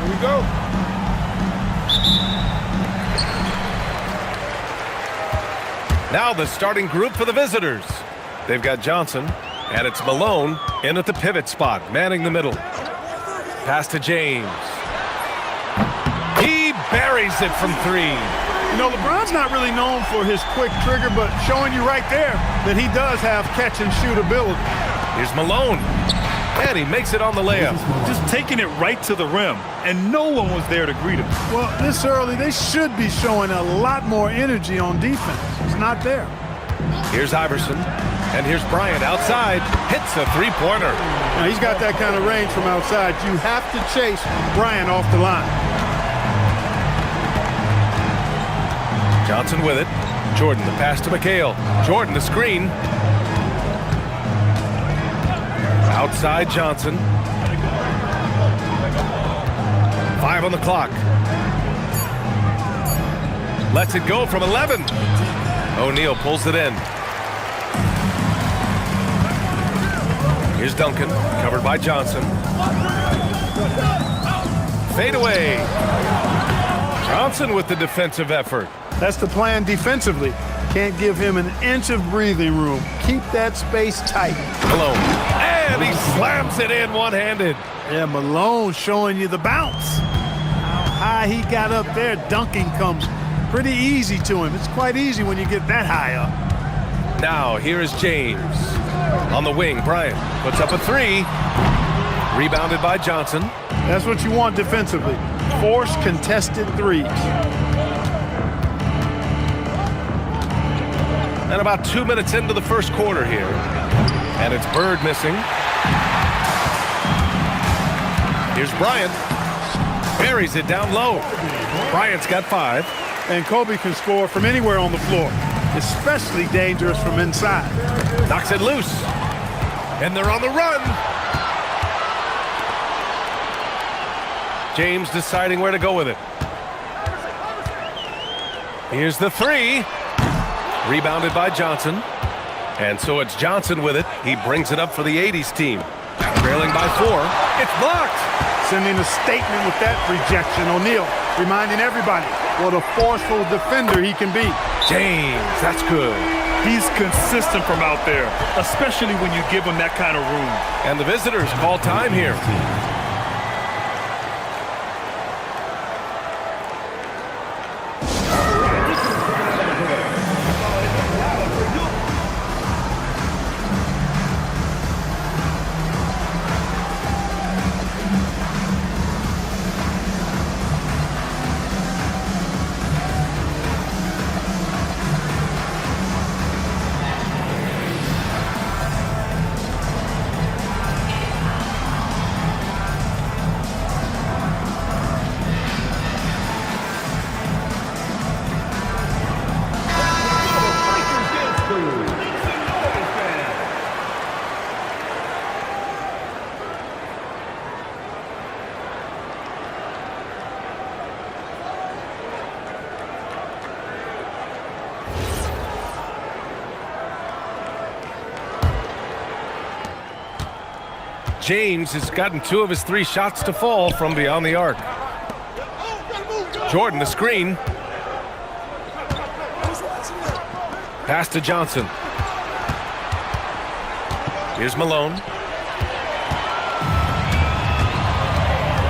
Here we go. Now the starting group for the visitors. They've got Johnson, and it's Malone in at the pivot spot, manning the middle. Pass to James. He buries it from three. You know, LeBron's not really known for his quick trigger, but showing you right there that he does have catch-and-shoot ability. Here's Malone, and he makes it on the layup. Just taking it right to the rim, and no one was there to greet him. Well, this early, they should be showing a lot more energy on defense. It's not there. Here's Iverson, and here's Bryant outside. Hits a three-pointer. Now, he's got that kind of range from outside. You have to chase Bryant off the line. Johnson with it. Jordan, the pass to McHale. Jordan, the screen. Outside Johnson. 5 on the clock. Lets it go from 11. O'Neal pulls it in. Here's Duncan, covered by Johnson. Fade away. Johnson with the defensive effort. That's the plan defensively. Can't give him an inch of breathing room. Keep that space tight. Malone. And he slams it in one-handed. Yeah, Malone showing you the bounce. How high he got up there, dunking comes pretty easy to him. It's quite easy when you get that high up. Now, here is James. On the wing, Bryant puts up a three. Rebounded by Johnson. That's what you want defensively. Force contested threes. And about 2 minutes into the first quarter here. And it's Bird missing. Here's Bryant. Buries it down low. Bryant's got 5. And Kobe can score from anywhere on the floor. Especially dangerous from inside. Knocks it loose. And they're on the run. James deciding where to go with it. Here's the three. Rebounded by Johnson. And so it's Johnson with it. He brings it up for the 80's team. Trailing by 4. It's blocked. Sending a statement with that rejection. O'Neal reminding everybody what a forceful defender he can be. James, that's good. He's consistent from out there, especially when you give him that kind of room. And the visitors call time here. James has gotten 2 of his 3 shots to fall from beyond the arc. Jordan, the screen. Pass to Johnson. Here's Malone.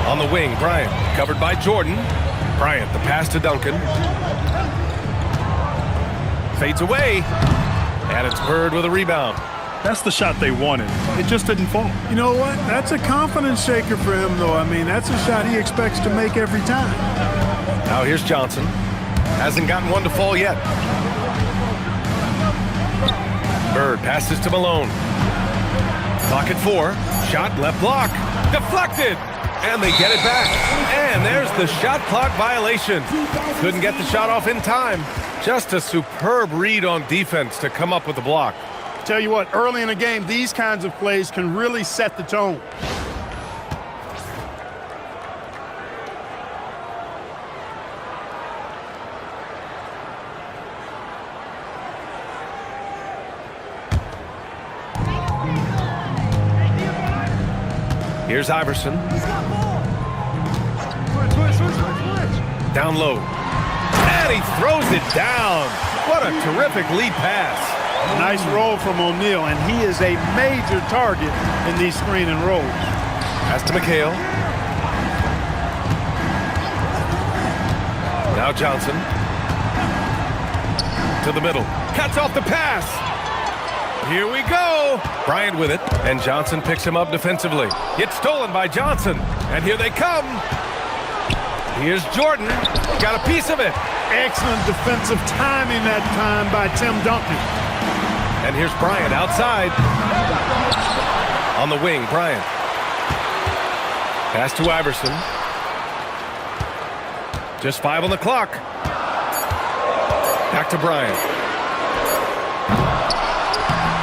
On the wing, Bryant, covered by Jordan. Bryant, the pass to Duncan. Fades away. And it's Bird with a rebound. That's the shot they wanted. It just didn't fall. You know what? That's a confidence shaker for him, though. I mean, that's a shot he expects to make every time. Now here's Johnson. Hasn't gotten one to fall yet. Bird passes to Malone. Clock at 4. Shot left block. Deflected. And they get it back. And there's the shot clock violation. Couldn't get the shot off in time. Just a superb read on defense to come up with the block. Tell you what, early in the game, these kinds of plays can really set the tone. Here's Iverson. Down low. And he throws it down. What a terrific lead pass. Nice roll from O'Neal, and he is a major target in these screen and rolls. Pass to McHale. Now Johnson. To the middle. Cuts off the pass. Here we go. Bryant with it, and Johnson picks him up defensively. It's stolen by Johnson, and here they come. Here's Jordan. Got a piece of it. Excellent defensive timing that time by Tim Duncan. And here's Bryant outside. On the wing, Bryant. Pass to Iverson. Just 5 on the clock. Back to Bryant.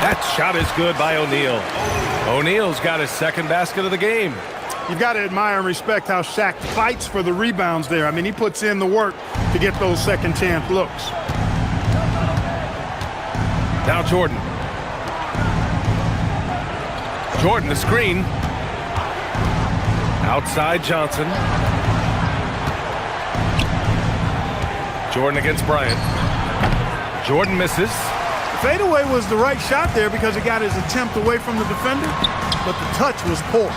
That shot is good by O'Neal. O'Neal's got his second basket of the game. You've got to admire and respect how Shaq fights for the rebounds there. I mean, he puts in the work to get those second chance looks. Now Jordan. Jordan, the screen. Outside Johnson. Jordan against Bryant. Jordan misses. Fadeaway was the right shot there because he got his attempt away from the defender, but the touch was poor.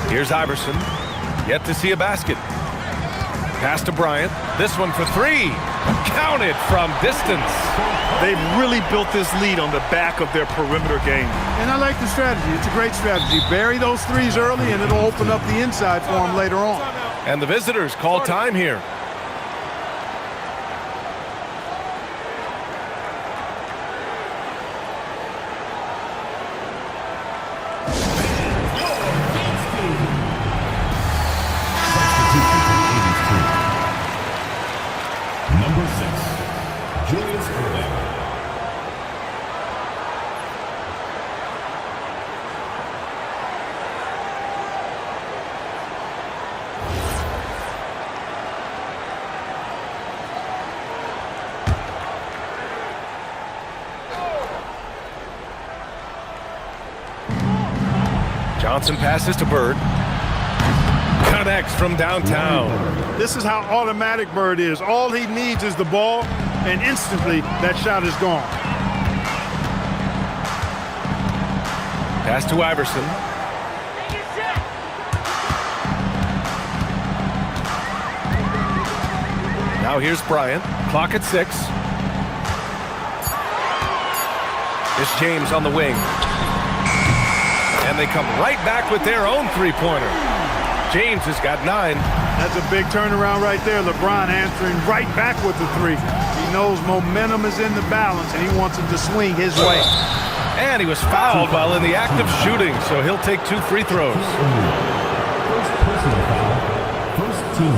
Here's Iverson. Yet to see a basket. Pass to Bryant. This one for 3. Counted from distance. They've really built this lead on the back of their perimeter game. And I like the strategy. It's a great strategy. Bury those threes early, and it'll open up the inside for them later on. And the visitors call time here. Johnson passes to Bird. Connects from downtown. This is how automatic Bird is. All he needs is the ball, and instantly that shot is gone. Pass to Iverson. Now here's Bryant. Clock at 6. It's James on the wing. And they come right back with their own three-pointer. James has got 9. That's a big turnaround right there. LeBron answering right back with the 3. He knows momentum is in the balance, and he wants him to swing his way. And he was fouled while in the act of shooting, so he'll take 2 free throws.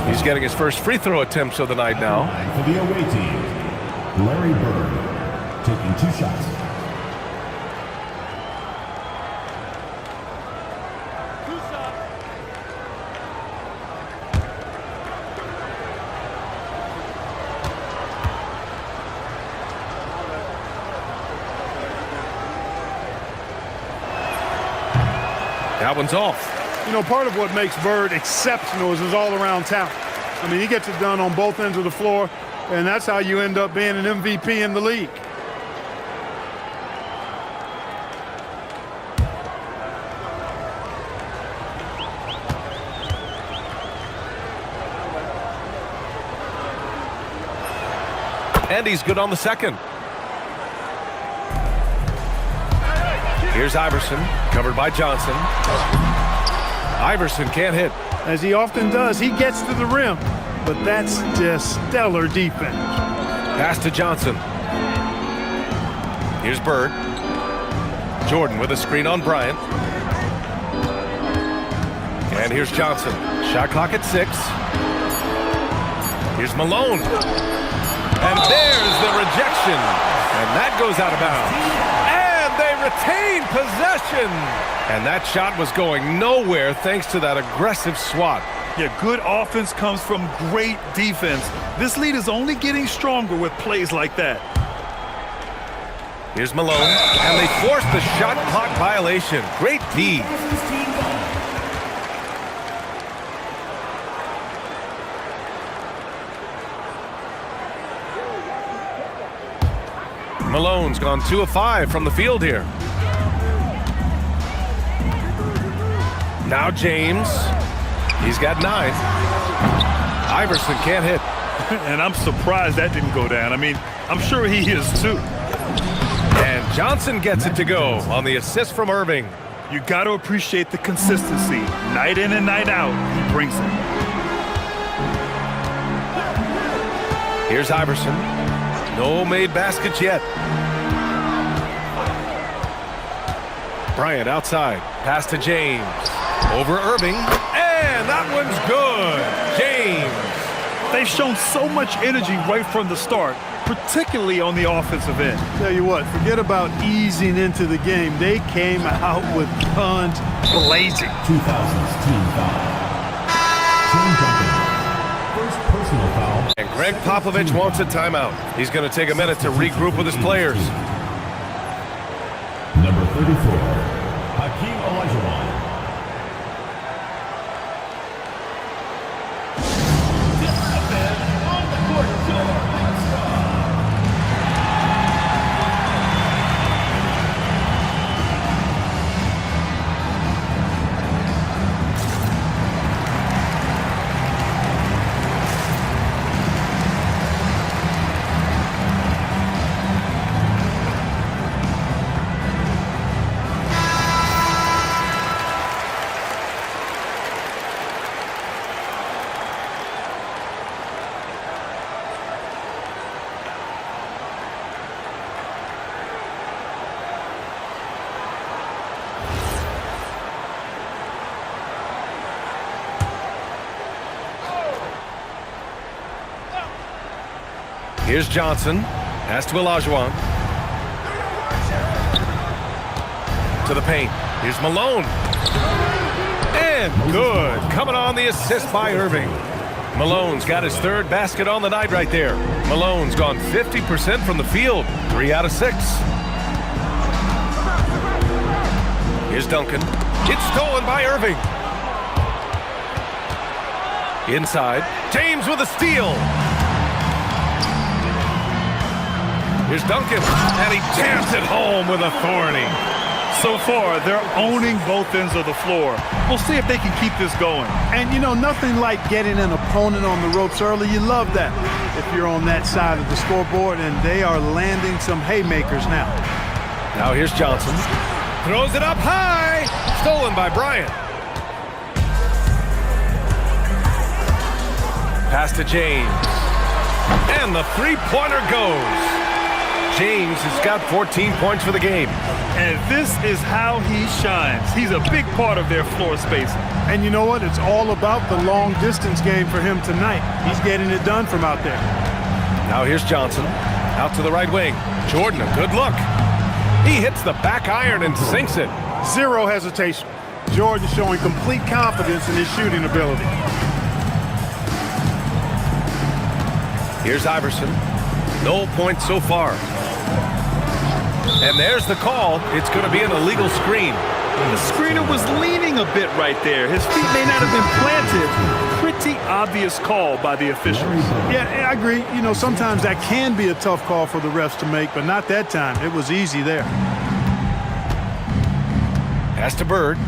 He's getting his first free throw attempts of the night now. For the away team, Larry Bird taking 2 shots. That one's off. You know, part of what makes Bird exceptional is his all-around talent. I mean, he gets it done on both ends of the floor, and that's how you end up being an MVP in the league. And he's good on the second. Here's Iverson, covered by Johnson. Iverson can't hit. As he often does, he gets to the rim, but that's just stellar defense. Pass to Johnson. Here's Bird. Jordan with a screen on Bryant. And here's Johnson. Shot clock at 6. Here's Malone. And there's the rejection. And that goes out of bounds. They retain possession. And that shot was going nowhere thanks to that aggressive swat. Yeah, good offense comes from great defense. This lead is only getting stronger with plays like that. Here's Malone, and they force the shot clock violation. Great D. Malone's gone 2 of 5 from the field here. Now James. He's got 9. Iverson can't hit. And I'm surprised that didn't go down. I mean, I'm sure he is too. And Johnson gets it to go on the assist from Irving. You got to appreciate the consistency. Night in and night out, he brings it. Here's Iverson. No made baskets yet. Bryant outside. Pass to James. Over Irving. And that one's good. James. They've shown so much energy right from the start, particularly on the offensive end. Tell you what, forget about easing into the game. They came out with guns blazing. 2000's team foul. Team Duncan. First personal foul. And Greg Popovich wants a timeout. He's going to take a minute to regroup with his players. Number 34, Hakeem Olajuwon. Here's Johnson. Pass to Olajuwon. To the paint. Here's Malone. And good. Coming on the assist by Irving. Malone's got his 3rd basket on the night right there. Malone's gone 50% from the field. 3 out of 6. Here's Duncan. It's stolen by Irving. Inside. James with a steal. Here's Duncan, and he jams it home with authority. So far, they're owning both ends of the floor. We'll see if they can keep this going. And, you know, nothing like getting an opponent on the ropes early. You love that if you're on that side of the scoreboard, and they are landing some haymakers now. Now here's Johnson. Throws it up high. Stolen by Bryant. Pass to James. And the three-pointer goes. James has got 14 points for the game. And this is how he shines. He's a big part of their floor spacing. And you know what? It's all about the long-distance game for him tonight. He's getting it done from out there. Now here's Johnson. Out to the right wing. Jordan, a good look. He hits the back iron and sinks it. Zero hesitation. Jordan showing complete confidence in his shooting ability. Here's Iverson. No points so far. And there's the call. It's going to be an illegal screen. The screener was leaning a bit right there. His feet may not have been planted. Pretty obvious call by the officials. Yeah, I agree. You know, sometimes that can be a tough call for the refs to make, but not that time. It was easy there. Pass to Bird.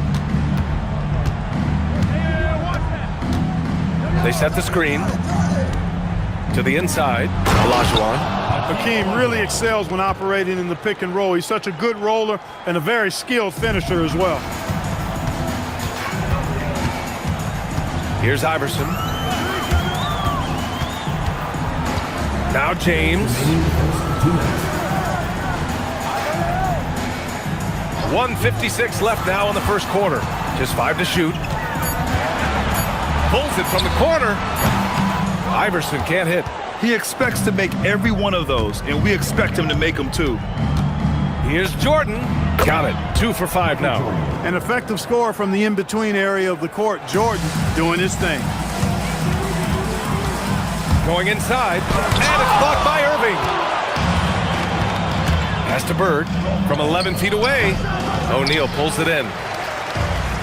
They set the screen. To the inside. Olajuwon. Hakeem really excels when operating in the pick and roll. He's such a good roller and a very skilled finisher as well. Here's Iverson. Now James. 1:56 left now in the first quarter. Just 5 to shoot. Pulls it from the corner. Iverson can't hit. He expects to make every one of those, and we expect him to make them too. Here's Jordan. Got it. 2 for 5 now. An effective score from the in-between area of the court. Jordan doing his thing. Going inside, and it's blocked by Irving. Pass to Bird from 11 feet away. O'Neal pulls it in.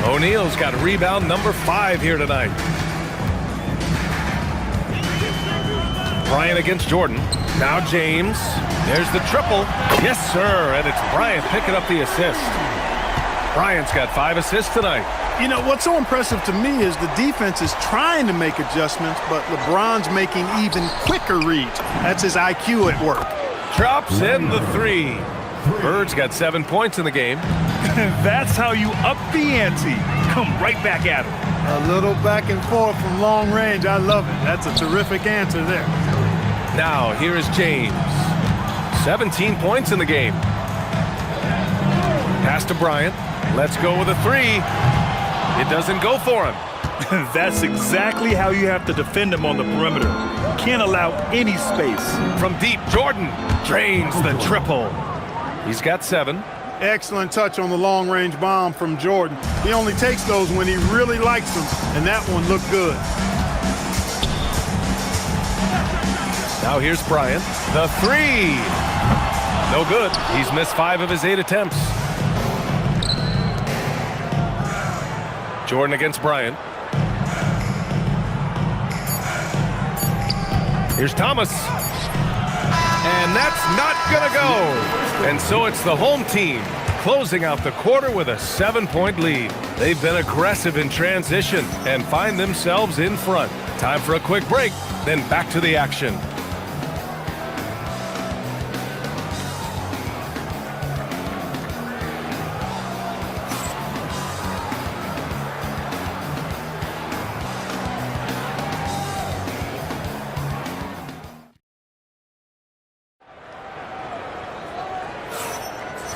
O'Neal's got rebound number 5 here tonight. Bryant against Jordan. Now James. There's the triple. Yes, sir. And it's Bryant picking up the assist. Bryant's got 5 assists tonight. You know, what's so impressive to me is the defense is trying to make adjustments, but LeBron's making even quicker reads. That's his IQ at work. Drops in the 3. Bird's got 7 points in the game. That's how you up the ante. Come right back at him. A little back and forth from long range. I love it. That's a terrific answer there. Now, here is James. 17 points in the game. Pass to Bryant. Let's go with a 3. It doesn't go for him. That's exactly how you have to defend him on the perimeter. Can't allow any space. From deep, Jordan drains the triple. He's got 7. Excellent touch on the long-range bomb from Jordan. He only takes those when he really likes them, and that one looked good. Now here's Bryant. The 3. No good. He's missed 5 of his 8 attempts. Jordan against Bryant. Here's Thomas. And that's not gonna go. And so it's the home team closing out the quarter with a 7-point lead. They've been aggressive in transition and find themselves in front. Time for a quick break, then back to the action.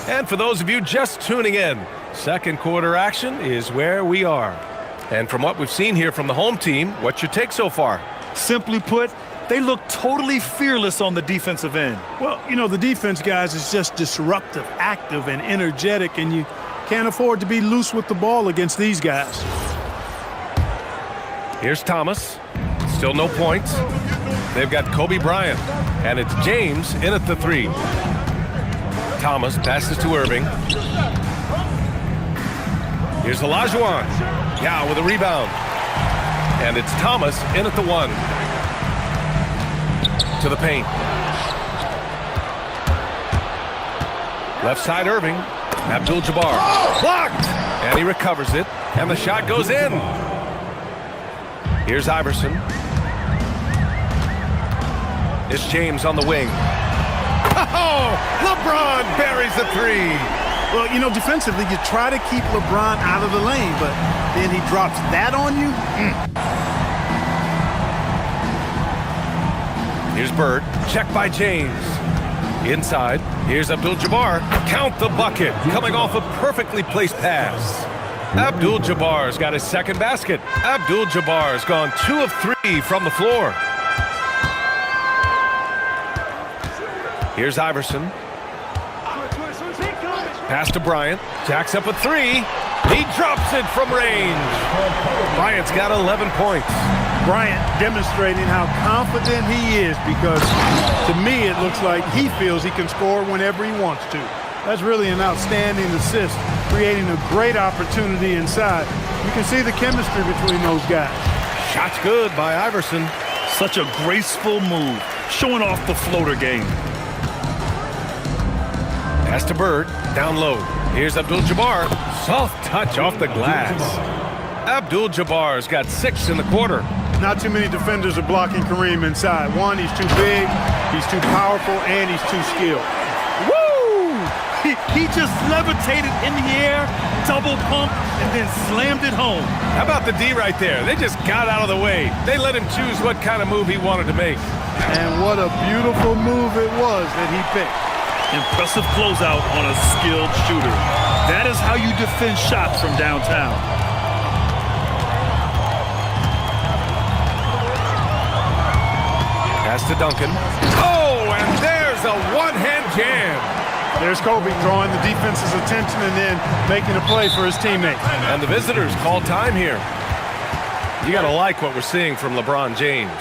And for those of you just tuning in, second quarter action is where we are. And from what we've seen here from the home team, what's your take so far? Simply put, they look totally fearless on the defensive end. Well, you know, the defense, guys, is just disruptive, active, and energetic, and you can't afford to be loose with the ball against these guys. Here's Thomas. Still no points. They've got Kobe Bryant, and it's James in at the 3. Thomas passes to Irving. Here's Olajuwon. Yeah, with a rebound. And it's Thomas in at the 1. To the paint. Left side Irving. Abdul-Jabbar. Blocked! And he recovers it. And the shot goes in. Here's Iverson. It's James on the wing. Oh, LeBron buries a 3. Well, you know, defensively, you try to keep LeBron out of the lane, but then he drops that on you. Here's Bird. Check by James. Inside. Here's Abdul-Jabbar. Count the bucket. Coming off a perfectly placed pass. Abdul-Jabbar's got his second basket. Abdul-Jabbar's gone 2 of 3 from the floor. Here's Iverson. Pass to Bryant. Jacks up a 3. He drops it from range. Bryant's got 11 points. Bryant demonstrating how confident he is because, to me, it looks like he feels he can score whenever he wants to. That's really an outstanding assist, creating a great opportunity inside. You can see the chemistry between those guys. Shot's good by Iverson. Such a graceful move, showing off the floater game. Pass to Bird, down low. Here's Abdul-Jabbar. Soft touch off the glass. Abdul-Jabbar's got 6 in the quarter. Not too many defenders are blocking Kareem inside. One, he's too big, he's too powerful, and he's too skilled. Woo! He just levitated in the air, double pumped, and then slammed it home. How about the D right there? They just got out of the way. They let him choose what kind of move he wanted to make. And what a beautiful move it was that he picked. Impressive closeout on a skilled shooter. That is how you defend shots from downtown. Pass to Duncan. Oh, and there's a one-hand jam. There's Kobe drawing the defense's attention and then making a play for his teammate. And the visitors call time here. You got to like what we're seeing from LeBron James.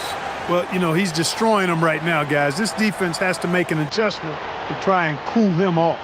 Well, you know, he's destroying them right now, guys. This defense has to make an adjustment to try and cool him off.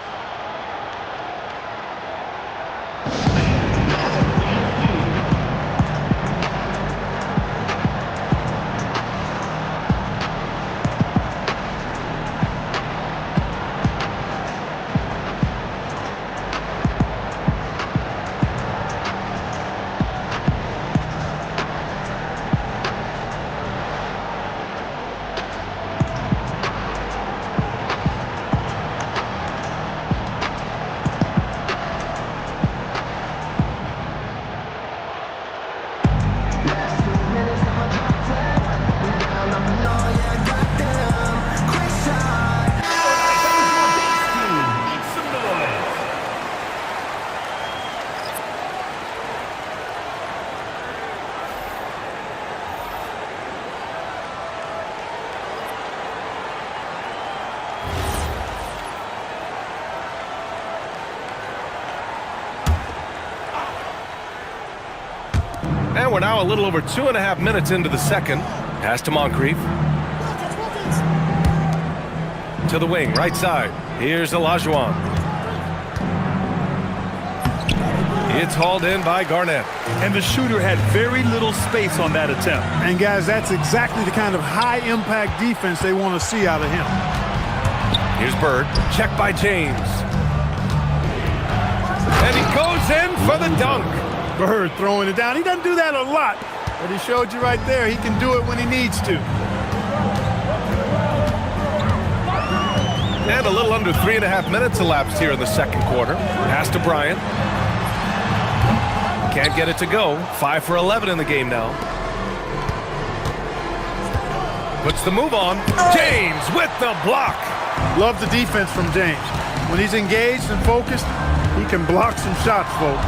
And we're now a little over 2.5 minutes into the second. Pass to Moncrief. To the wing, right side. Here's Olajuwon. It's hauled in by Garnett. And the shooter had very little space on that attempt. And guys, that's exactly the kind of high-impact defense they want to see out of him. Here's Bird. Check by James. And he goes in for the dunk. Bird throwing it down. He doesn't do that a lot, but he showed you right there he can do it when he needs to. And a little under 3.5 minutes elapsed here in the second quarter. Pass to Bryant. Can't get it to go. 5 for 11 in the game now. Puts the move on. James with the block. Love the defense from James. When he's engaged and focused, he can block some shots, folks.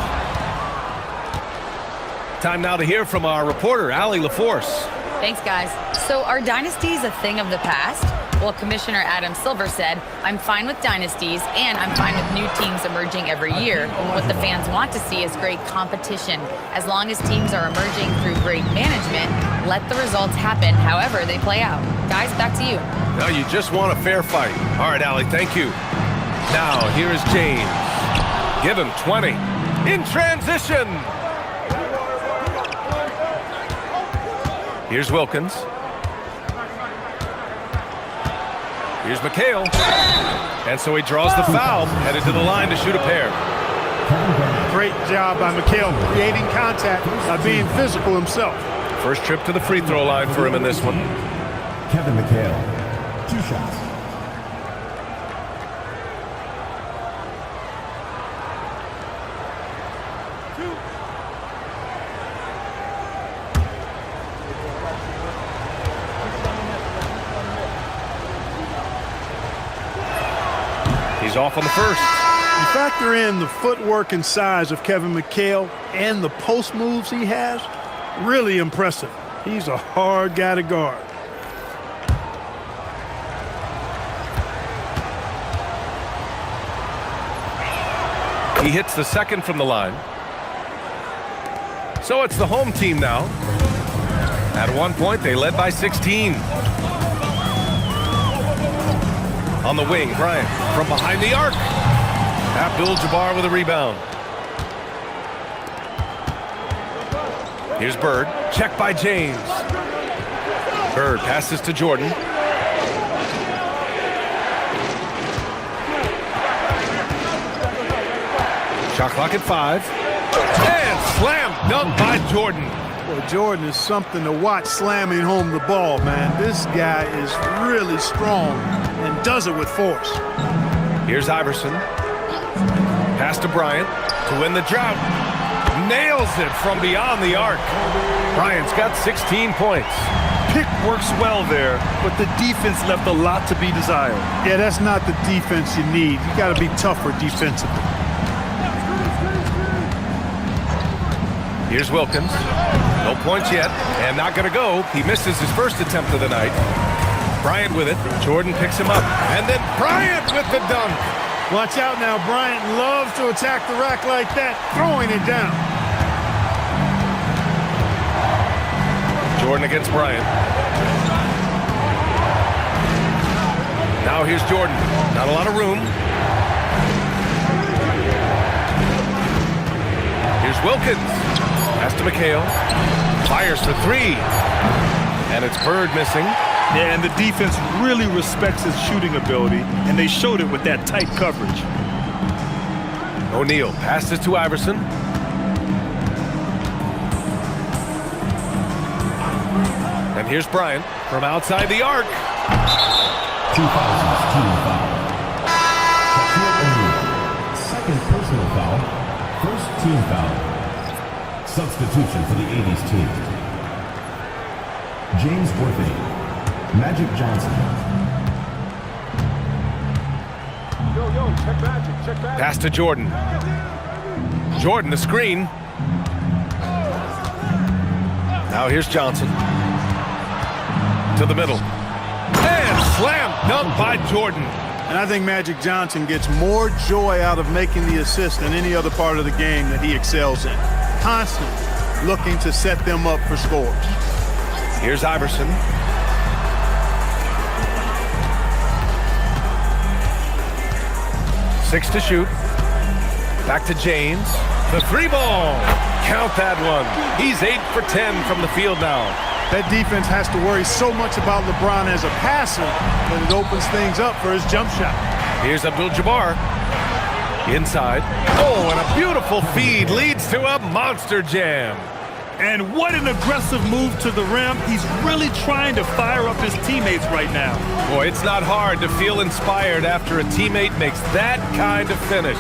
Time now to hear from our reporter, Allie LaForce. Thanks, guys. So are dynasties a thing of the past? Well, Commissioner Adam Silver said, I'm fine with dynasties and I'm fine with new teams emerging every year. What the fans want to see is great competition. As long as teams are emerging through great management, let the results happen however they play out. Guys, back to you. Now you just want a fair fight. All right, Allie, thank you. Now, here is James. Give him 20. In transition. Here's Wilkins. Here's McHale. And so he draws the foul, headed to the line to shoot a pair. Great job by McHale creating contact by being physical himself. First trip to the free throw line for him in this one. Kevin McHale, 2 shots. He's off on the first. You factor in the footwork and size of Kevin McHale and the post moves he has, really impressive. He's a hard guy to guard. He hits the second from the line. So it's the home team now. At one point, they led by 16. On the wing, Bryant from behind the arc. Abdul-Jabbar with a rebound. Here's Bird. Check by James. Bird passes to Jordan. Shot clock at 5. And slam dunk by Jordan. Well, Jordan is something to watch slamming home the ball, man. This guy is really strong and does it with force. Here's Iverson. Pass to Bryant to win the drought. Nails it from beyond the arc. Bryant's got 16 points. Pick works well there, but the defense left a lot to be desired. Yeah, that's not the defense you need. You got to be tougher defensively. Here's Wilkins. No points yet, and not going to go. He misses his first attempt of the night. Bryant with it. Jordan picks him up. And then Bryant with the dunk. Watch out now. Bryant loves to attack the rack like that, throwing it down. Jordan against Bryant. Now here's Jordan. Not a lot of room. Here's Wilkins. Pass to McHale. Fires for 3. And it's Bird missing. Yeah, and the defense really respects his shooting ability, and they showed it with that tight coverage. O'Neal passes to Iverson. And here's Bryant from outside the arc. 2000's team foul. Shaquille O'Neal, second personal foul, first team foul. Substitution for the 80's team. James Worthy, Magic Johnson. Pass to Jordan. Jordan, the screen. Now here's Johnson. To the middle. And slam dunk by Jordan. And I think Magic Johnson gets more joy out of making the assist than any other part of the game that he excels in. Constantly looking to set them up for scores. Here's Iverson. Six to shoot. Back to James. The three ball. Count that one. He's 8 for 10 from the field now. That defense has to worry so much about LeBron as a passer that it opens things up for his jump shot. Here's Abdul-Jabbar. Inside. Oh, and a beautiful feed leads to a monster jam. And what an aggressive move to the rim. He's really trying to fire up his teammates right now. Boy, it's not hard to feel inspired after a teammate makes that kind of finish.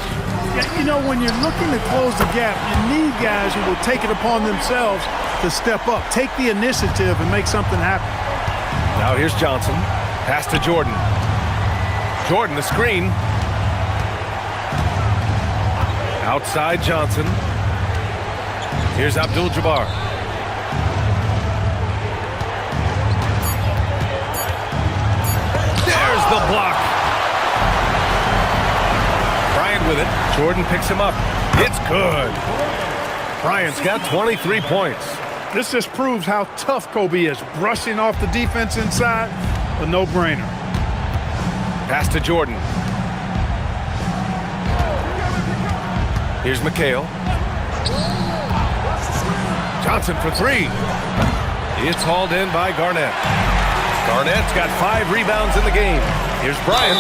Yeah, you know, when you're looking to close the gap, you need guys who will take it upon themselves to step up, take the initiative, and make something happen. Now here's Johnson. Pass to Jordan. Jordan, the screen. Outside Johnson. Here's Abdul-Jabbar. There's the block. Bryant with it. Jordan picks him up. It's good. Bryant's got 23 points. This just proves how tough Kobe is. Brushing off the defense inside, a no-brainer. Pass to Jordan. Here's McHale. Johnson for three. It's hauled in by Garnett. Garnett's got 5 rebounds in the game. Here's Bryant.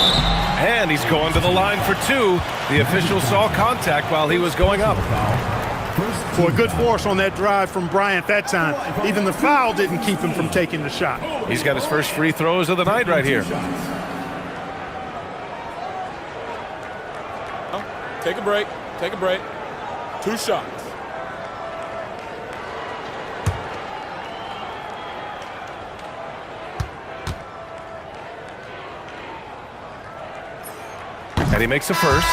And he's going to the line for 2. The official saw contact while he was going up. Boy, good force on that drive from Bryant that time. Even the foul didn't keep him from taking the shot. He's got his first free throws of the night right here. Take a break. Take a break. 2 shots. And he makes a first.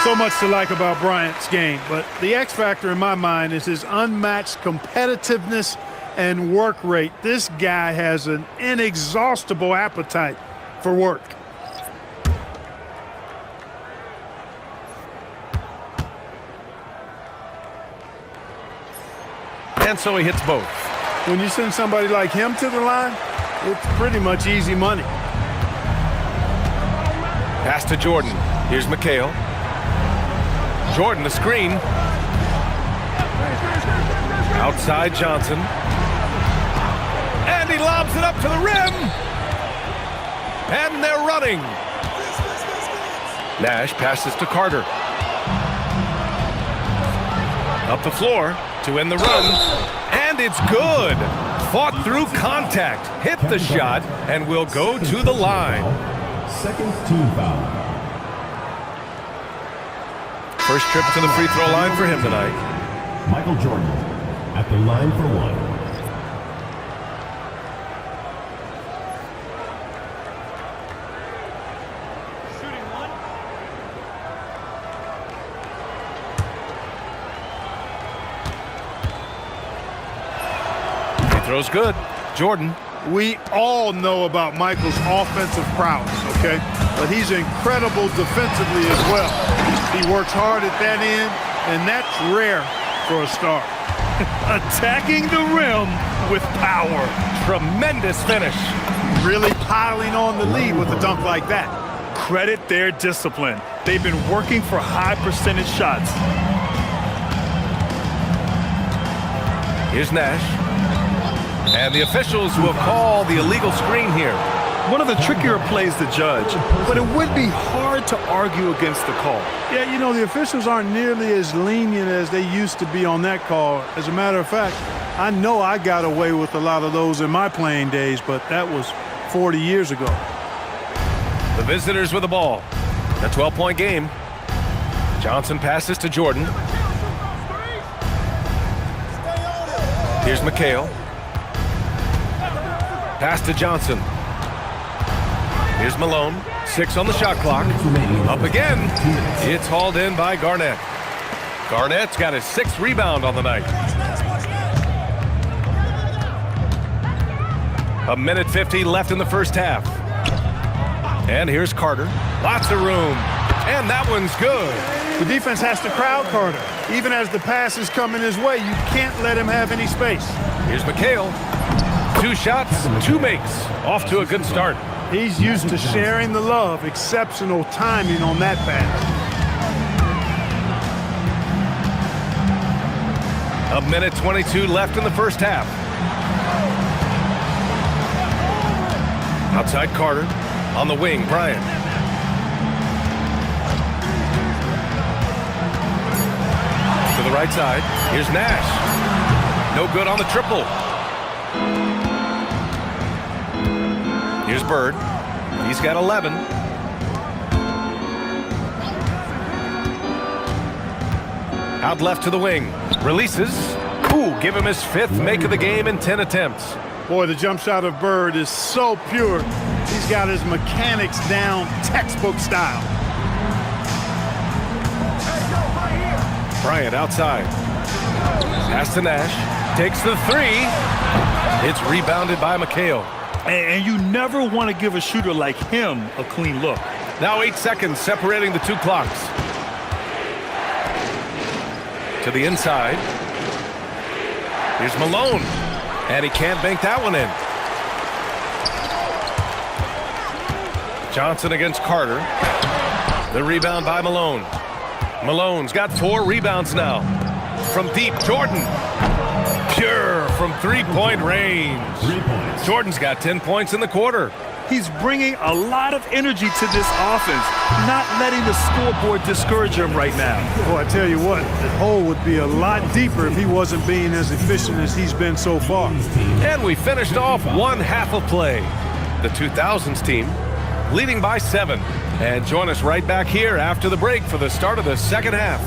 So much to like about Bryant's game, but the X factor in my mind is his unmatched competitiveness and work rate. This guy has an inexhaustible appetite for work. And so he hits both. When you send somebody like him to the line, it's pretty much easy money. Pass to Jordan. Here's McHale. Jordan, the screen. Outside Johnson. And he lobs it up to the rim. And they're running. Nash passes to Carter. Up the floor to end the run. And it's good. Fought through contact. Hit the shot and will go to the line. Second team foul. First trip to the free throw line for him tonight. Michael Jordan at the line for 1. He throws good. Jordan. We all know about Michael's offensive prowess, okay? But he's incredible defensively as well. He works hard at that end, and that's rare for a star. Attacking the rim with power. Tremendous finish. Really piling on the lead with a dunk like that. Credit their discipline. They've been working for high percentage shots. Here's Nash. And the officials will call the illegal screen here. One of the trickier plays to judge, but it would be hard to argue against the call. Yeah, you know, the officials aren't nearly as lenient as they used to be on that call. As a matter of fact, I know I got away with a lot of those in my playing days, but that was 40 years ago. The visitors with the ball. A 12-point game. Johnson passes to Jordan. Here's McHale. Pass to Johnson. Here's Malone. 6 on the shot clock. Up again. It's hauled in by Garnett. Garnett's got his 6th rebound on the night. 1:50 left in the first half. And here's Carter. Lots of room. And that one's good. The defense has to crowd Carter. Even as the pass is coming his way, you can't let him have any space. Here's McHale. 2 shots, 2 makes. Off to a good start. He's used to sharing the love. Exceptional timing on that pass. A minute 22 left in the first half. Outside Carter. On the wing, Bryant. To the right side. Here's Nash. No good on the triple. Here's Bird. He's got 11. Out left to the wing. Releases. Ooh, give him his 5th make of the game in 10 attempts. Boy, the jump shot of Bird is so pure. He's got his mechanics down, textbook style. Bryant outside. Pass to Nash. Takes the 3. It's rebounded by McHale. And you never want to give a shooter like him a clean look. Now 8 seconds separating the 2 clocks. To the inside. Here's Malone. And he can't bank that one in. Johnson against Carter. The rebound by Malone. Malone's got 4 rebounds now. From deep, Jordan. Pure from 3-point range. 3 points. Jordan's got 10 points in the quarter. He's bringing a lot of energy to this offense, not letting the scoreboard discourage him right now. Boy, I tell you what, the hole would be a lot deeper if he wasn't being as efficient as he's been so far. And we finished off 1 half of play. The 2000's team leading by 7. And join us right back here after the break for the start of the second half.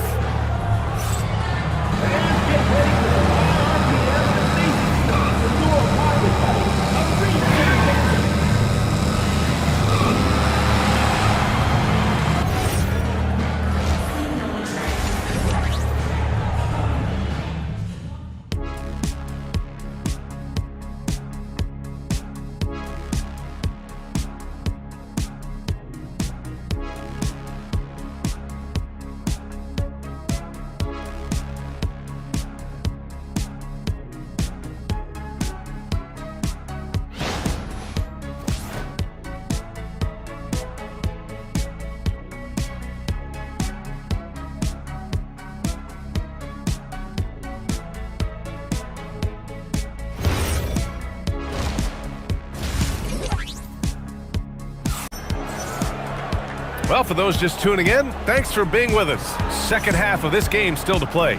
Well, for those just tuning in, thanks for being with us. Second half of this game still to play.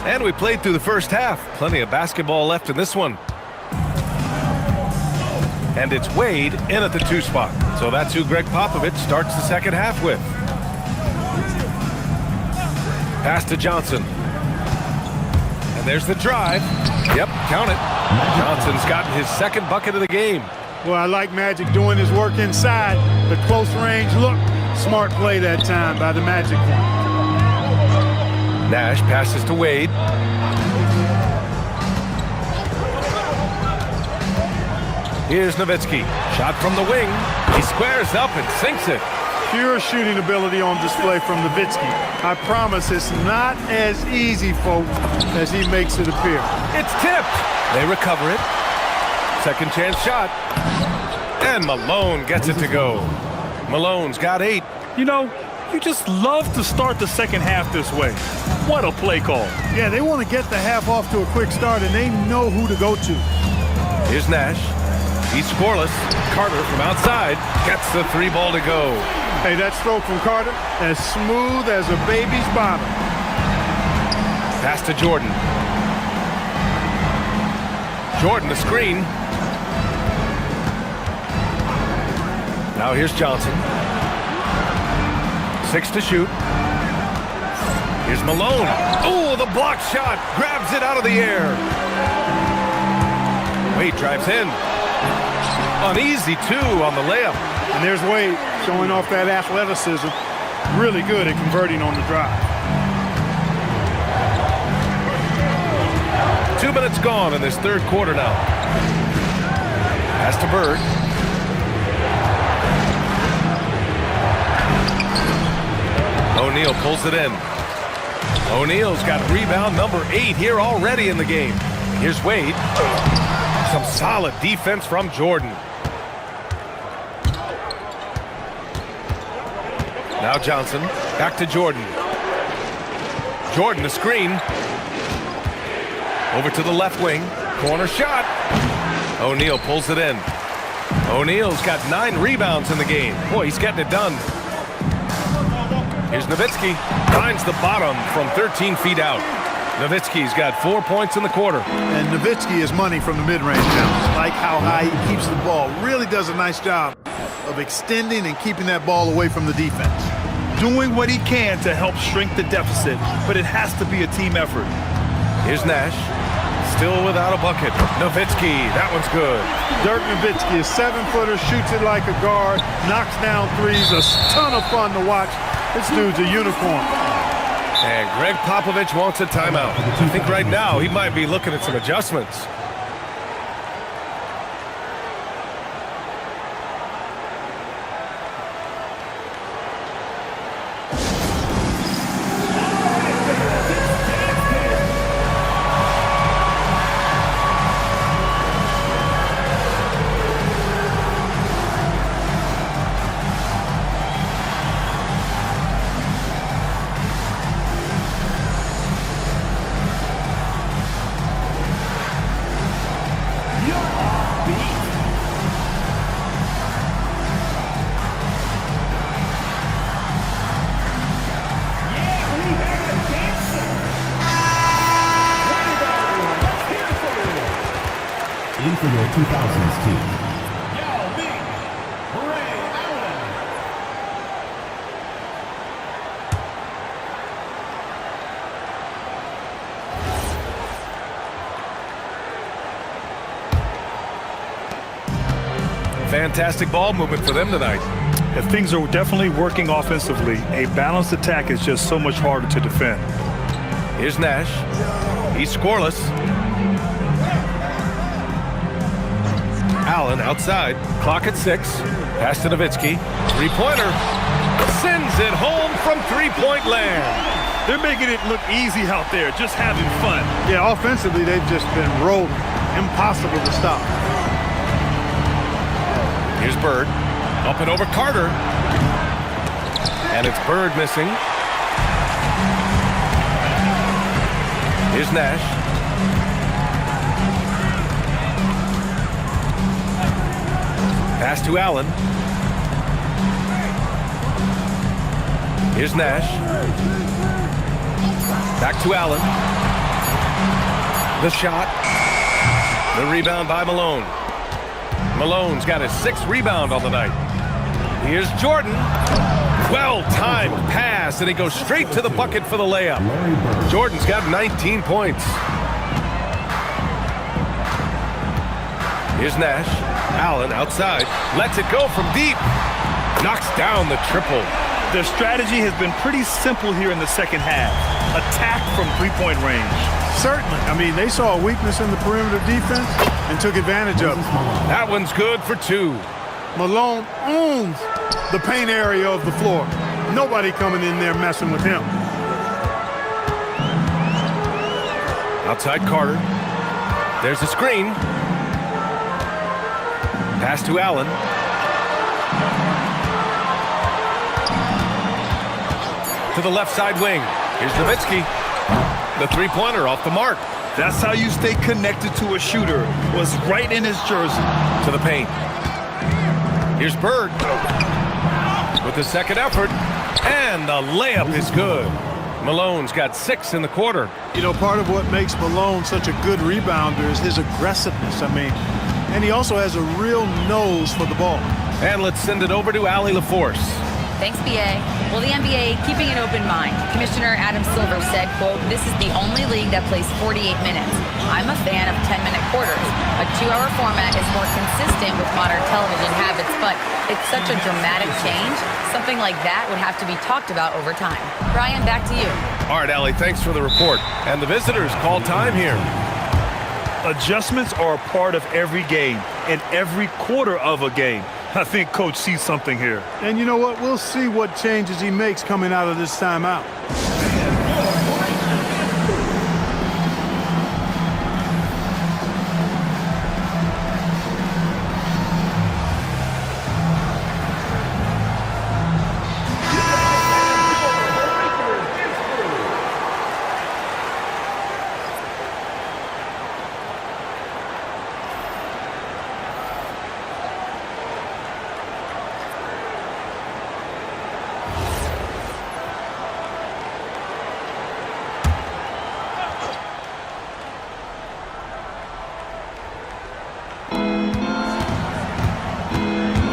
And we played through the first half. Plenty of basketball left in this one. And it's Wade in at the 2 spot. So that's who Greg Popovich starts the second half with. Pass to Johnson. And there's the drive. Yep, count it. Johnson's gotten his 2nd bucket of the game. Well, I like Magic doing his work inside. The close range look. Smart play that time by the Magic. Nash passes to Wade. Here's Nowitzki. Shot from the wing. He squares up and sinks it. Pure shooting ability on display from Nowitzki. I promise it's not as easy, folks, as he makes it appear. It's tipped. They recover it. Second chance shot. And Malone gets it to go. Malone's got 8. You know, you just love to start the second half this way. What a play call. Yeah, they want to get the half off to a quick start, and they know who to go to. Here's Nash. He's scoreless. Carter from outside gets the 3 ball to go. Hey, that stroke from Carter, as smooth as a baby's bottom. Pass to Jordan. Jordan, the screen. Now here's Johnson. 6 to shoot. Here's Malone. Oh, the block shot. Grabs it out of the air. Wade drives in. An easy 2 on the layup. And there's Wade showing off that athleticism. Really good at converting on the drive. 2 minutes gone in this third quarter now. Pass to Bird. O'Neal pulls it in. O'Neal's got rebound number 8 here already in the game. Here's Wade. Some solid defense from Jordan. Now Johnson, back to Jordan. Jordan, the screen. Over to the left wing, corner shot. O'Neal pulls it in. O'Neal's got 9 rebounds in the game. Boy, he's getting it done. Here's Nowitzki, finds the bottom from 13 feet out. Nowitzki's got 4 points in the quarter. And Nowitzki is money from the mid-range now. Like how high he keeps the ball. Really does a nice job of extending and keeping that ball away from the defense. Doing what he can to help shrink the deficit, but it has to be a team effort. Here's Nash, still without a bucket. Nowitzki, that one's good. Dirk Nowitzki is 7-footer, shoots it like a guard, knocks down threes, a ton of fun to watch. This dude's a unicorn. And Greg Popovich wants a timeout. I think right now he might be looking at some adjustments. In for your 2000's team. Fantastic ball movement for them tonight. If things are definitely working offensively, a balanced attack is just so much harder to defend. Here's Nash. He's scoreless. Allen outside. Clock at 6. Pass to Nowitzki. Three-pointer. Sends it home from three-point land. They're making it look easy out there, just having fun. Yeah, offensively, they've just been rolling. Impossible to stop. Here's Bird. Up and over Carter. And it's Bird missing. Here's Nash. Pass to Allen. Here's Nash. Back to Allen. The shot. The rebound by Malone. Malone's got his 6th rebound on the night. Here's Jordan. Well-timed pass, and he goes straight to the bucket for the layup. Jordan's got 19 points. Here's Nash. Allen outside. Lets it go from deep. Knocks down the triple. Their strategy has been pretty simple here in the second half. Attack from three-point range. Certainly. I mean, they saw a weakness in the perimeter defense and took advantage of it. That one's good for 2. Malone owns the paint area of the floor. Nobody coming in there messing with him. Outside Carter. There's a screen. Pass to Allen. To the left side wing. Here's Nowitzki. The three-pointer off the mark. That's how you stay connected to a shooter. Was right in his jersey. To the paint. Here's Bird. With the second effort. And the layup is good. Malone's got 6 in the quarter. You know, part of what makes Malone such a good rebounder is his aggressiveness. I mean, and he also has a real nose for the ball. And let's send it over to Allie LaForce. Thanks, BA. Well, the NBA keeping an open mind. Commissioner Adam Silver said, quote, "This is the only league that plays 48 minutes. I'm a fan of 10-minute quarters. A 2-hour format is more consistent with modern television habits, but it's such a dramatic change. Something like that would have to be talked about over time." Brian, back to you. All right, Allie, thanks for the report. And the visitors call time here. Adjustments are a part of every game and every quarter of a game. I think Coach sees something here. And you know what? We'll see what changes he makes coming out of this timeout.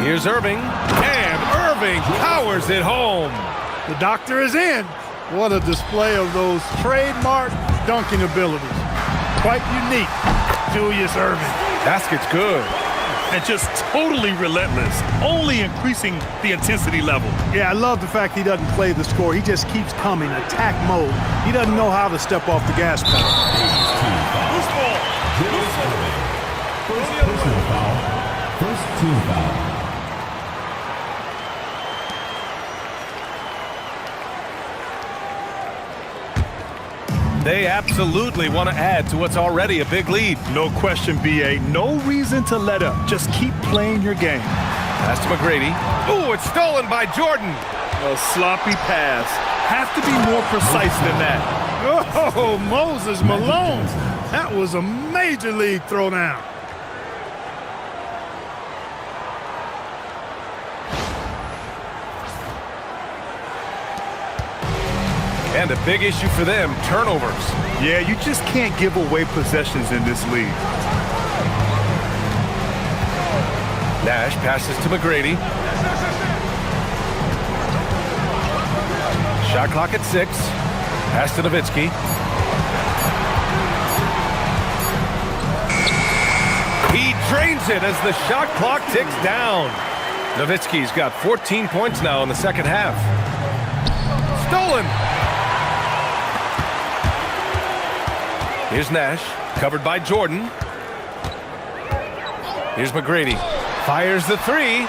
Here's Irving, and Irving powers it home. The doctor is in. What a display of those trademark dunking abilities. Quite unique, Julius Irving. Basket's good. And just totally relentless, only increasing the intensity level. Yeah, I love the fact he doesn't play the score. He just keeps coming, attack mode. He doesn't know how to step off the gas pedal. Loose ball. Julius Irving. First personal foul. First team foul. They absolutely want to add to what's already a big lead. No question, BA. No reason to let up. Just keep playing your game. Pass to McGrady. Ooh, it's stolen by Jordan. A sloppy pass. Have to be more precise than that. Oh, Moses Malone. That was a major league throwdown. And a big issue for them, turnovers. Yeah, you just can't give away possessions in this league. Nash passes to McGrady. Shot clock at 6. Pass to Nowitzki. He drains it as the shot clock ticks down. Nowitzki's got 14 points now in the second half. Stolen. Here's Nash, covered by Jordan. Here's McGrady. Fires the 3.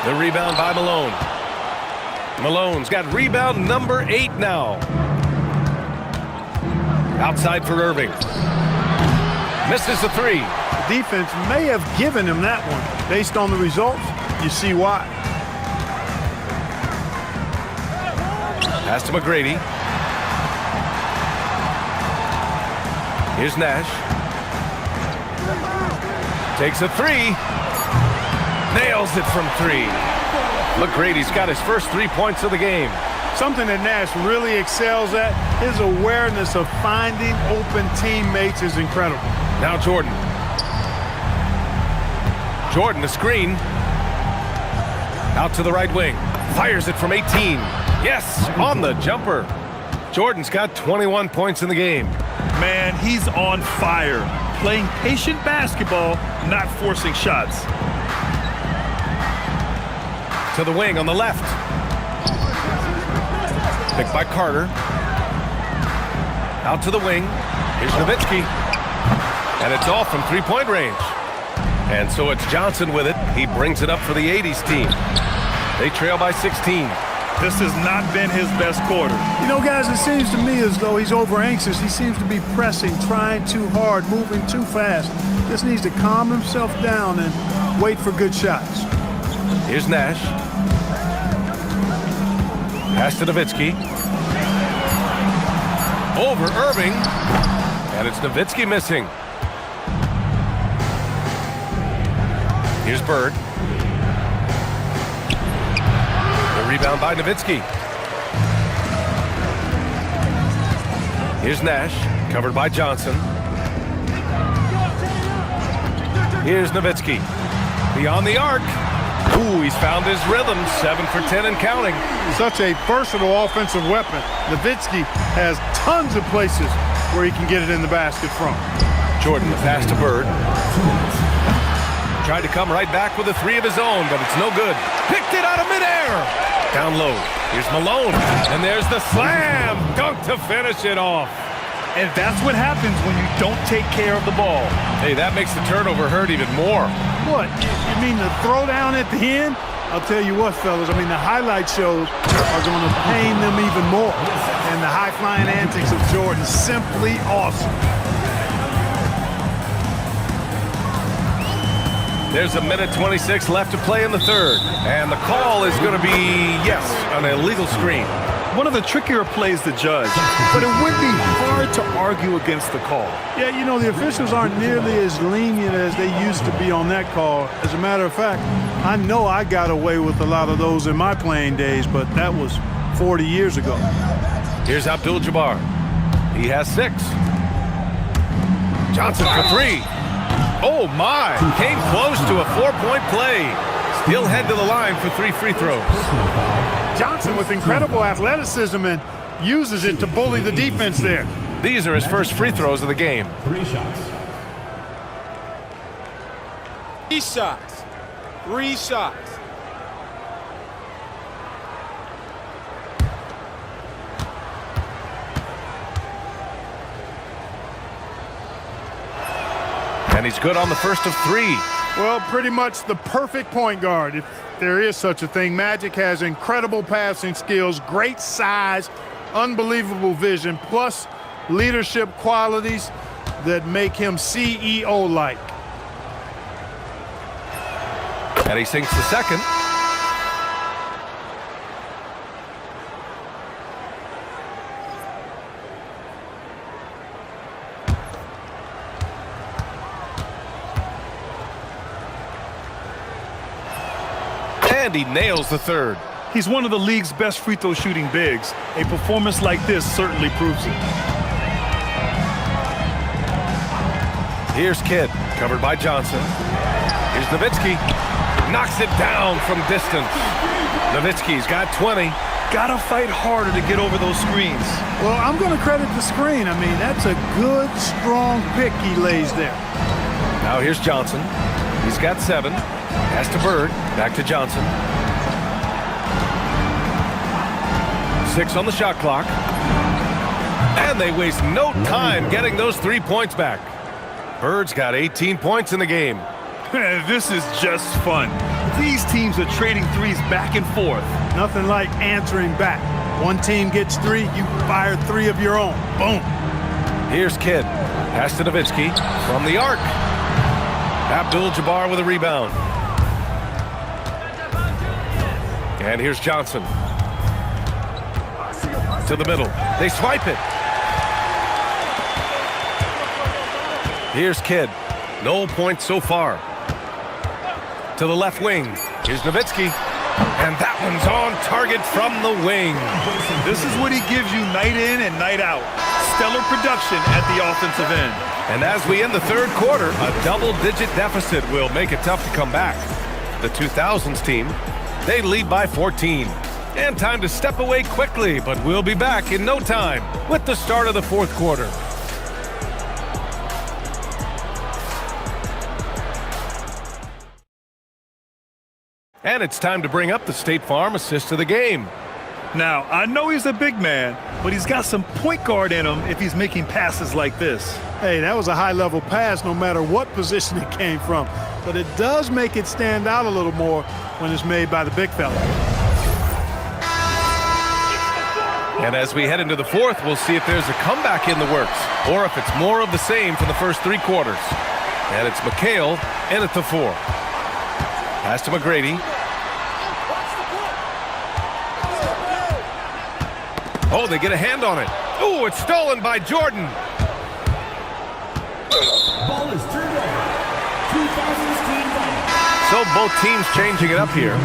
The rebound by Malone. Malone's got rebound number 8 now. Outside for Irving. Misses the 3. The defense may have given him that one. Based on the results, you see why. Pass to McGrady. Here's Nash. Takes a 3. Nails it from 3. McGrady's got his first 3 points of the game. Something that Nash really excels at, his awareness of finding open teammates is incredible. Now Jordan. Jordan, the screen. Out to the right wing. Fires it from 18. Yes, on the jumper. Jordan's got 21 points in the game. Man, he's on fire. Playing patient basketball, not forcing shots. To the wing on the left. Picked by Carter. Out to the wing. Here's Nowitzki. And it's off from three-point range. And so it's Johnson with it. He brings it up for the 80's team. They trail by 16. This has not been his best quarter. You know, guys, it seems to me as though he's over anxious. He seems to be pressing, trying too hard, moving too fast. Just needs to calm himself down and wait for good shots. Here's Nash. Pass to Nowitzki. Over Irving. And it's Nowitzki missing. Here's Bird. The rebound by Nowitzki. Here's Nash, covered by Johnson. Here's Nowitzki. Beyond the arc. Ooh, he's found his rhythm. 7 for 10 and counting. Such a versatile offensive weapon. Nowitzki has tons of places where he can get it in the basket from. Jordan, the pass to Bird. Tried to come right back with a 3 of his own, but it's no good. Picked it out of midair. Down low. Here's Malone. And there's the slam. Dunk to finish it off. And that's what happens when you don't take care of the ball. Hey, that makes the turnover hurt even more. What? You mean the throwdown at the end? I'll tell you what, fellas. I mean, the highlight shows are going to pain them even more. And the high-flying antics of Jordan, simply awesome. There's a minute 26 left to play in the third. And the call is going to be, yes, an illegal screen. One of the trickier plays to judge, but it would be hard to argue against the call. Yeah, you know, the officials aren't nearly as lenient as they used to be on that call. As a matter of fact, I know I got away with a lot of those in my playing days, but that was 40 years ago. Here's Abdul-Jabbar. He has 6. Johnson for 3. Oh, my. Came close to a 4-point play. He'll head to the line for 3 free throws. Johnson with incredible athleticism and uses it to bully the defense there. These are his first free throws of the game. 3 shots. 3 shots. 3 shots. And he's good on the first of 3. Well, pretty much the perfect point guard, if there is such a thing. Magic has incredible passing skills, great size, unbelievable vision, plus leadership qualities that make him CEO-like. And he sinks the second. And he nails the third. He's one of the league's best free throw shooting bigs. A performance like this certainly proves it. Here's Kidd, covered by Johnson. Here's Nowitzki. Knocks it down from distance. Nowitzki's got 20. Gotta fight harder to get over those screens. Well, I'm going to credit the screen. I mean, that's a good, strong pick he lays there. Now here's Johnson. He's got 7. Pass to Bird. Back to Johnson. 6 on the shot clock. And they waste no time getting those 3 points back. Bird's got 18 points in the game. This is just fun. These teams are trading threes back and forth. Nothing like answering back. One team gets 3, you fire 3 of your own. Boom. Here's Kidd. Pass to Nowitzki from the arc. Abdul-Jabbar with a rebound. And here's Johnson. To the middle. They swipe it. Here's Kidd. No points so far. To the left wing. Here's Nowitzki. And that one's on target from the wing. This is what he gives you night in and night out. Stellar production at the offensive end. And as we end the third quarter, a double-digit deficit will make it tough to come back. The 2000's team, they lead by 14. And time to step away quickly, but we'll be back in no time with the start of the fourth quarter. And it's time to bring up the State Farm assist of the game. Now, I know he's a big man, but he's got some point guard in him if he's making passes like this. Hey, that was a high-level pass no matter what position it came from. But it does make it stand out a little more when it's made by the big fella. And as we head into the fourth, we'll see if there's a comeback in the works or if it's more of the same for the first 3 quarters. And it's McHale in at the 4. Pass to McGrady. Oh, they get a hand on it. Oh, it's stolen by Jordan. Ball is turned over. 2000's team ball. So both teams changing it up here.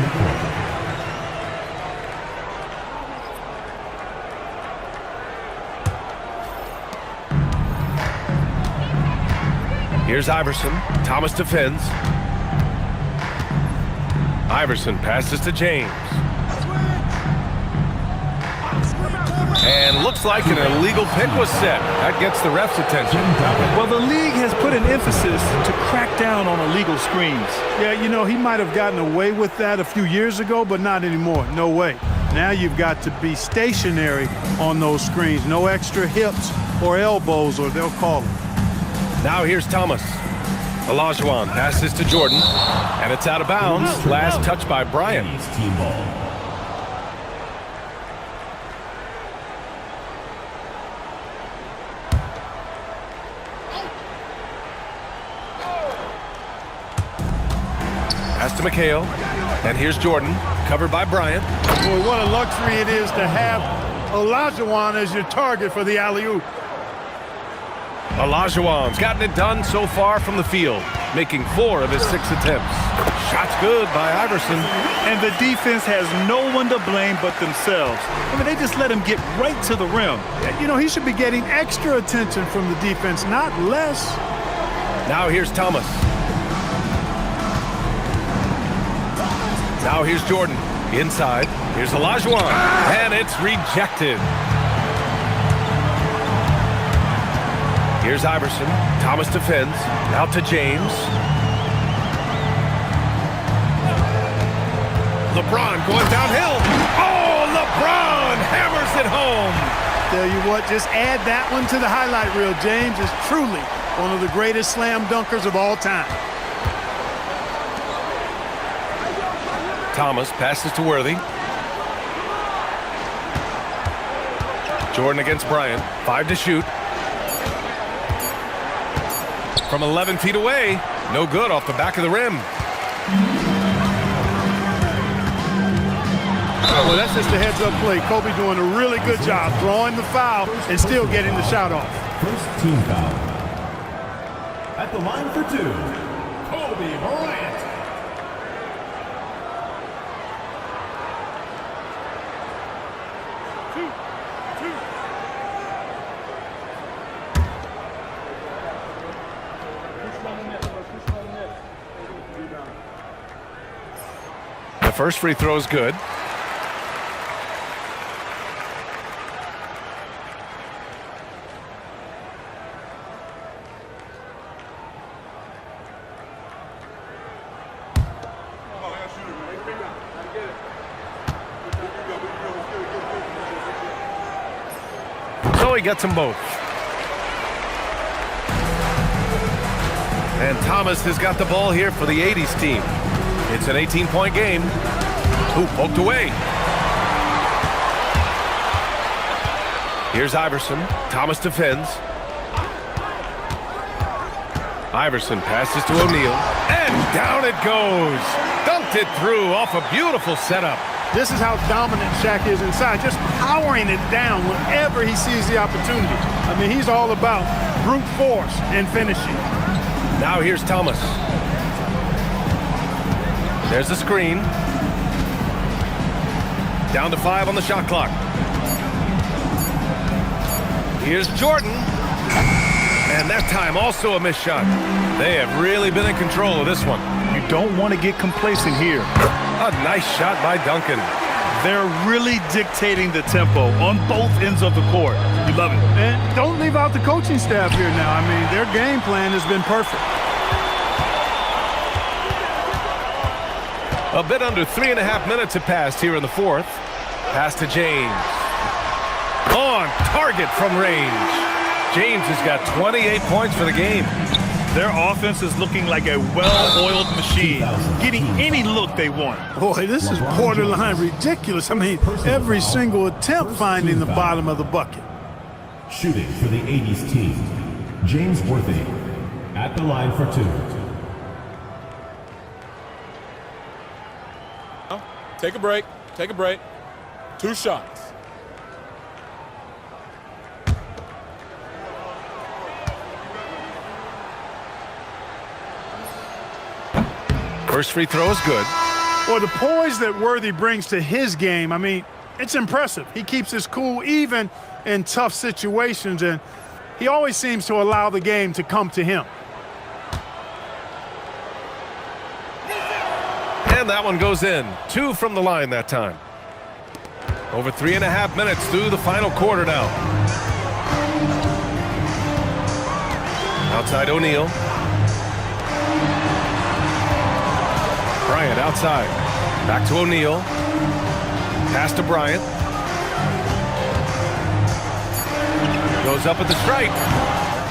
Here's Iverson. Thomas defends. Iverson passes to James. And looks like an illegal pick was set. That gets the ref's attention. Well, the league has put an emphasis to crack down on illegal screens. Yeah, you know, he might have gotten away with that a few years ago, but not anymore. No way. Now you've got to be stationary on those screens. No extra hips or elbows, or they'll call it. Now here's Thomas. Olajuwon passes to Jordan, and it's out of bounds. Last touch by Bryant. Team ball. Pass to McHale, and here's Jordan, covered by Bryant. Boy, what a luxury it is to have Olajuwon as your target for the alley-oop. Olajuwon's gotten it done so far from the field, making 4 of his 6 attempts. Shot's good by Iverson. And the defense has no one to blame but themselves. I mean, they just let him get right to the rim. You know, he should be getting extra attention from the defense, not less. Now here's Thomas. Now here's Jordan. Inside. Here's Olajuwon. And it's rejected. Here's Iverson. Thomas defends. Out to James. LeBron going downhill. Oh, LeBron hammers it home. Tell you what, just add that one to the highlight reel. James is truly one of the greatest slam dunkers of all time. Thomas passes to Worthy. Jordan against Bryant. 5 to shoot. From 11 feet away. No good off the back of the rim. Well, that's just a heads-up play. Kobe doing a really good job drawing the foul and still getting the shot off. First team foul. At the line for 2, Kobe Bryant. The first free throw is good. So he gets them both. And Thomas has got the ball here for the 80's team. It's an 18-point game. Ooh, poked away. Here's Iverson. Thomas defends. Iverson passes to O'Neal. And down it goes. Dunked it through off a beautiful setup. This is how dominant Shaq is inside, just powering it down whenever he sees the opportunity. I mean, he's all about brute force and finishing. Now here's Thomas. There's the screen. Down to 5 on the shot clock. Here's Jordan. And that time also a missed shot. They have really been in control of this one. You don't want to get complacent here. A nice shot by Duncan. They're really dictating the tempo on both ends of the court. You love it. And don't leave out the coaching staff here now. I mean, their game plan has been perfect. A bit under 3.5 minutes have passed here in the fourth. Pass to James. On target from range. James has got 28 points for the game. Their offense is looking like a well-oiled machine, getting any look they want. Boy, this is borderline ridiculous. I mean, every single attempt finding the bottom of the bucket. Shooting for the 80's team, James Worthy. At the line for 2. Take a break. Take a break. 2 shots. First free throw is good. Well, the poise that Worthy brings to his game, I mean, it's impressive. He keeps his cool even in tough situations, and he always seems to allow the game to come to him. And that one goes in. 2 from the line that time. Over 3.5 minutes through the final quarter now. Outside O'Neal. Bryant outside. Back to O'Neal. Pass to Bryant. Goes up at the stripe.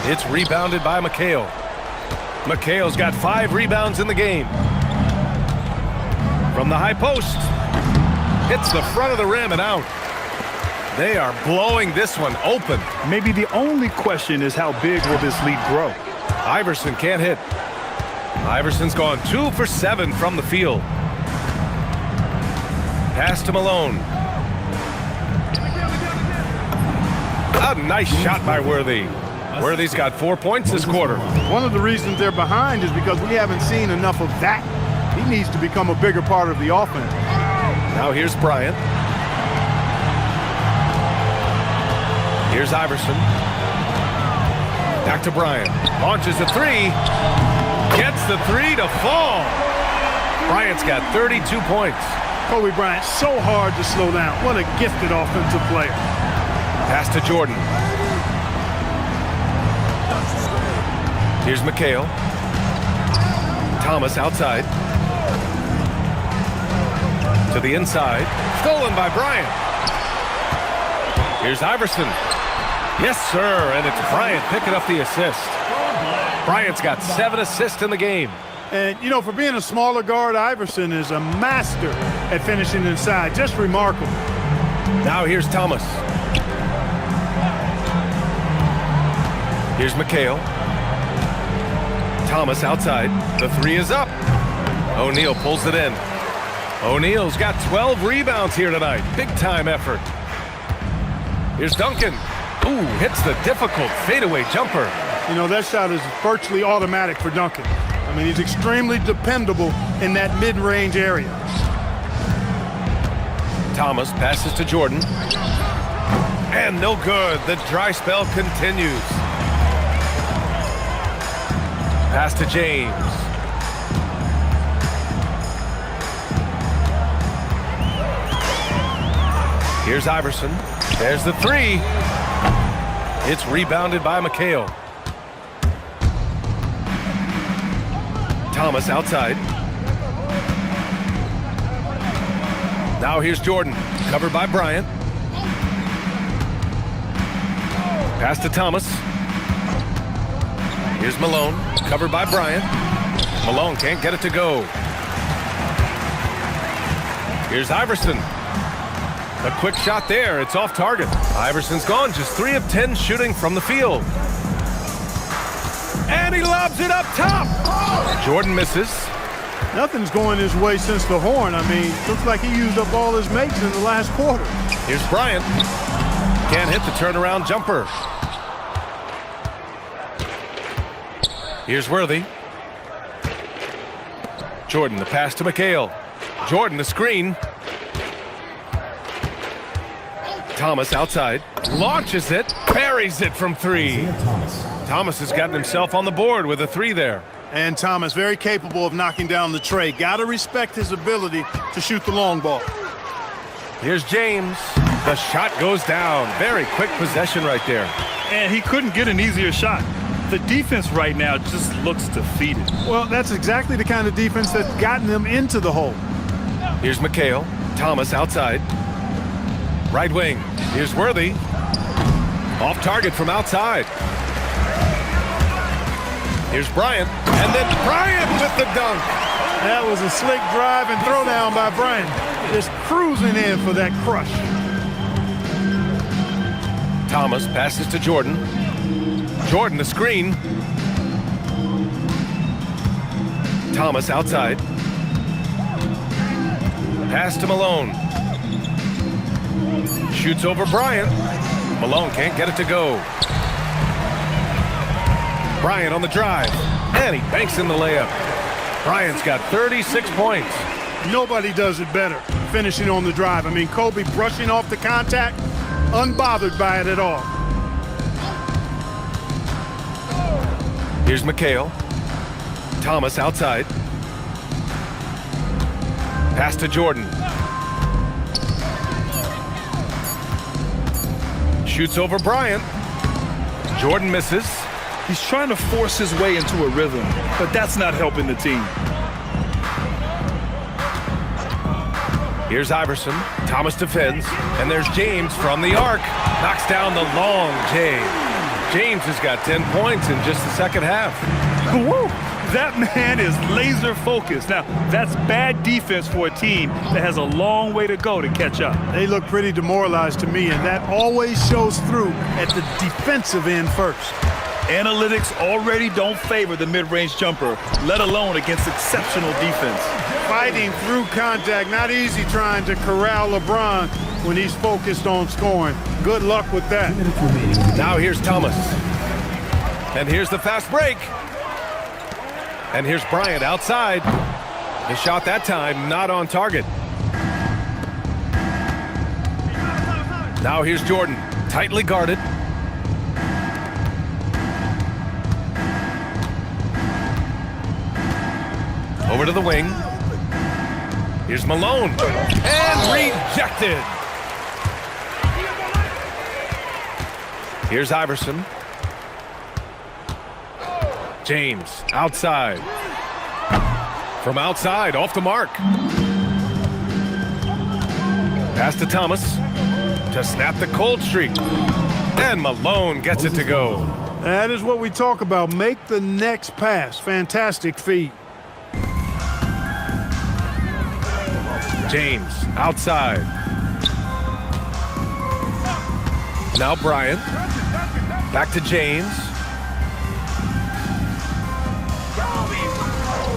It's rebounded by McHale. McHale's got 5 rebounds in the game. From the high post. Hits the front of the rim and out. They are blowing this one open. Maybe the only question is how big will this lead grow? Iverson can't hit. Iverson's gone 2 for 7 from the field. Pass to Malone. A nice shot by Worthy. Worthy's got 4 points this quarter. One of the reasons they're behind is because we haven't seen enough of that. He needs to become a bigger part of the offense. Now here's Bryant. Here's Iverson. Back to Bryant. Launches a 3. Gets the 3 to fall. Bryant's got 32 points. Kobe Bryant, so hard to slow down. What a gifted offensive player. Pass to Jordan. Here's McHale. Thomas outside. To the inside. Stolen by Bryant. Here's Iverson. Yes, sir, and it's Bryant picking up the assist. Bryant's got 7 assists in the game. And, you know, for being a smaller guard, Iverson is a master at finishing inside. Just remarkable. Now here's Thomas. Here's McHale. Thomas outside. The 3 is up. O'Neal pulls it in. O'Neal's got 12 rebounds here tonight. Big-time effort. Here's Duncan. Ooh, hits the difficult fadeaway jumper. You know, that shot is virtually automatic for Duncan. I mean, he's extremely dependable in that mid-range area. Thomas passes to Jordan. And no good. The dry spell continues. Pass to James. Here's Iverson. There's the 3. It's rebounded by McHale. Thomas outside. Now here's Jordan. Covered by Bryant. Pass to Thomas. Here's Malone. Covered by Bryant. Malone can't get it to go. Here's Iverson. A quick shot there. It's off target. Iverson's gone. Just 3 of 10 shooting from the field. And he lobs it up top. Jordan misses. Nothing's going his way since the horn. I mean, looks like he used up all his mates in the last quarter. Here's Bryant. Can't hit the turnaround jumper. Here's Worthy. Jordan, the pass to McHale. Jordan, the screen. Thomas outside. Launches it. Parries it from 3. Thomas has gotten himself on the board with a 3 there. And Thomas, very capable of knocking down the tray. Got to respect his ability to shoot the long ball. Here's James. The shot goes down. Very quick possession right there. And he couldn't get an easier shot. The defense right now just looks defeated. Well, that's exactly the kind of defense that's gotten them into the hole. Here's McHale. Thomas outside. Right wing. Here's Worthy. Off target from outside. Here's Bryant. And then Bryant with the dunk. That was a slick drive and throwdown by Bryant. Just cruising in for that crush. Thomas passes to Jordan. Jordan, the screen. Thomas outside. Pass to Malone. Shoots over Bryant. Malone can't get it to go. Bryant on the drive. And he banks in the layup. Bryant's got 36 points. Nobody does it better, finishing on the drive. I mean, Kobe brushing off the contact, unbothered by it at all. Here's McHale. Thomas outside. Pass to Jordan. Shoots over Bryant. Jordan misses. He's trying to force his way into a rhythm, but that's not helping the team. Here's Iverson. Thomas defends. And there's James from the arc. Knocks down the long J. James has got 10 points in just the second half. Woo! That man is laser focused. Now, that's bad defense for a team that has a long way to go to catch up. They look pretty demoralized to me, and that always shows through at the defensive end first. Analytics already don't favor the mid-range jumper, let alone against exceptional defense. Fighting through contact, not easy trying to corral LeBron when he's focused on scoring. Good luck with that. Now here's Thomas. And here's the fast break. And here's Bryant outside. The shot that time not on target. Now here's Jordan, tightly guarded. Over to the wing. Here's Malone. And rejected. Here's Iverson. James, outside. From outside, off the mark. Pass to Thomas to snap the cold streak. And Malone gets it to go. That is what we talk about. Make the next pass. Fantastic feed. James, outside. Now Bryant. Back to James.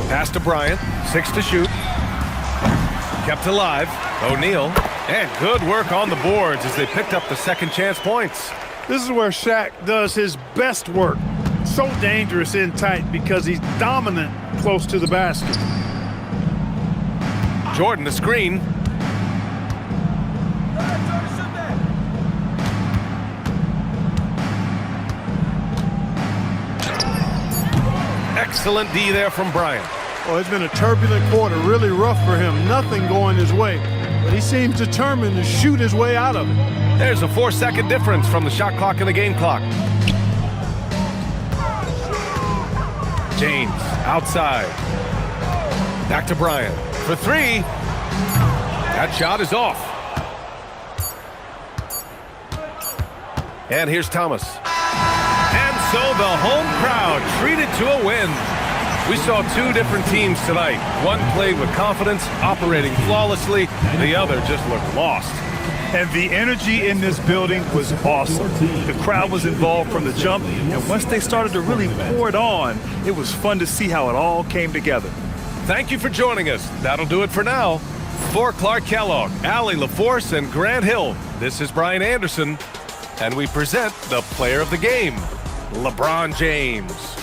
Pass to Bryant. 6 to shoot. Kept alive. O'Neal. And good work on the boards as they picked up the second chance points. This is where Shaq does his best work. So dangerous in tight because he's dominant close to the basket. Jordan, the screen. Excellent D there from Bryant. Well, it's been a turbulent quarter, really rough for him. Nothing going his way, but he seems determined to shoot his way out of it. There's a 4-second difference from the shot clock and the game clock. James, outside. Back to Bryant. For 3. That shot is off. And here's Thomas. And so the home crowd treated to a win. We saw 2 different teams tonight. One played with confidence, operating flawlessly. The other just looked lost. And the energy in this building was awesome. The crowd was involved from the jump, and once they started to really pour it on, it was fun to see how it all came together. Thank you for joining us. That'll do it for now. For Clark Kellogg, Allie LaForce, and Grant Hill, this is Brian Anderson, and we present the player of the game, LeBron James.